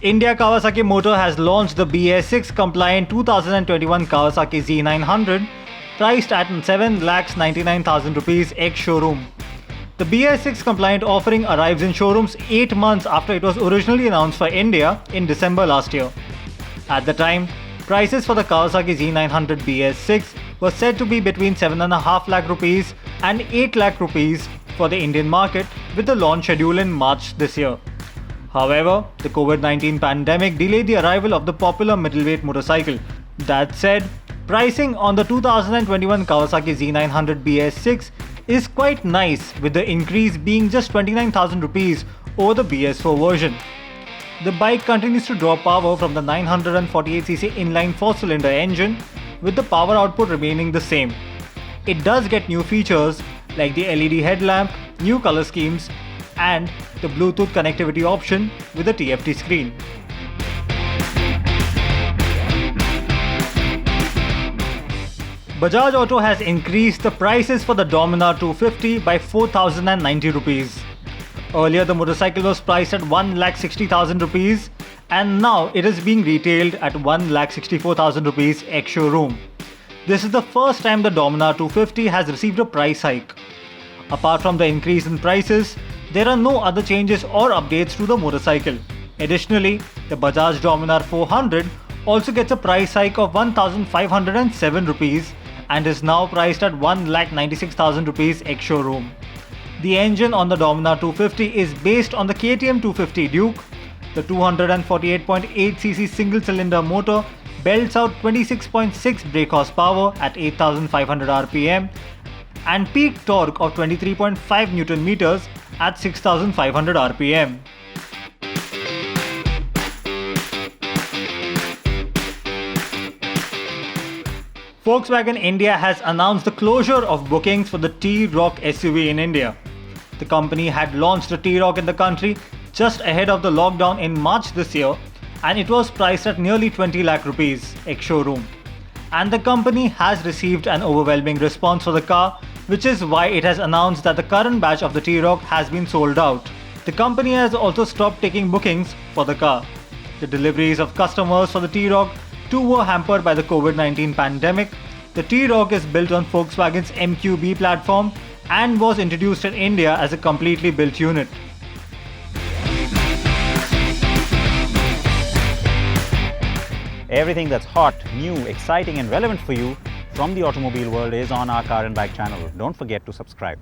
India Kawasaki Motor has launched the BS6 compliant 2021 Kawasaki Z900 priced at 7,99,000 rupees ex-showroom. The BS6 compliant offering arrives in showrooms 8 months after it was originally announced for India in December last year. At the time, prices for the Kawasaki Z900 BS6 were said to be between 7.5 lakh rupees and 8 lakh rupees for the Indian market, with the launch schedule in March this year. However, the COVID-19 pandemic delayed the arrival of the popular middleweight motorcycle. That said, pricing on the 2021 Kawasaki Z900 BS6 is quite nice, with the increase being just 29,000 rupees over the BS4 version. The bike continues to draw power from the 948cc inline 4-cylinder engine, with the power output remaining the same. It does get new features like the LED headlamp, new color schemes, and the Bluetooth connectivity option with a TFT screen. Bajaj Auto has increased the prices for the Dominar 250 by 4,090 rupees. Earlier, the motorcycle was priced at 1,60,000 rupees, and now it is being retailed at 1,64,000 rupees ex-showroom. This is the first time the Dominar 250 has received a price hike. Apart from the increase in prices, there are no other changes or updates to the motorcycle. Additionally, the Bajaj Dominar 400 also gets a price hike of 1,507 rupees and is now priced at 1,96,000 rupees ex-showroom. The engine on the Dominar 250 is based on the KTM 250 Duke. The 248.8cc single-cylinder motor belts out 26.6 brake horsepower at 8,500 rpm and peak torque of 23.5 Nm at 6,500 rpm. Volkswagen India has announced the closure of bookings for the T-Roc SUV in India. The company had launched the T-Roc in the country just ahead of the lockdown in March this year, and it was priced at nearly 20 lakh rupees ex-showroom. And the company has received an overwhelming response for the car, which is why it has announced that the current batch of the T-Roc has been sold out. The company has also stopped taking bookings for the car. The deliveries of customers for the T-Roc too were hampered by the COVID-19 pandemic. The T-Roc is built on Volkswagen's MQB platform and was introduced in India as a completely built unit. Everything that's hot, new, exciting and relevant for you from the automobile world is on our Car and Bike channel. Don't forget to subscribe.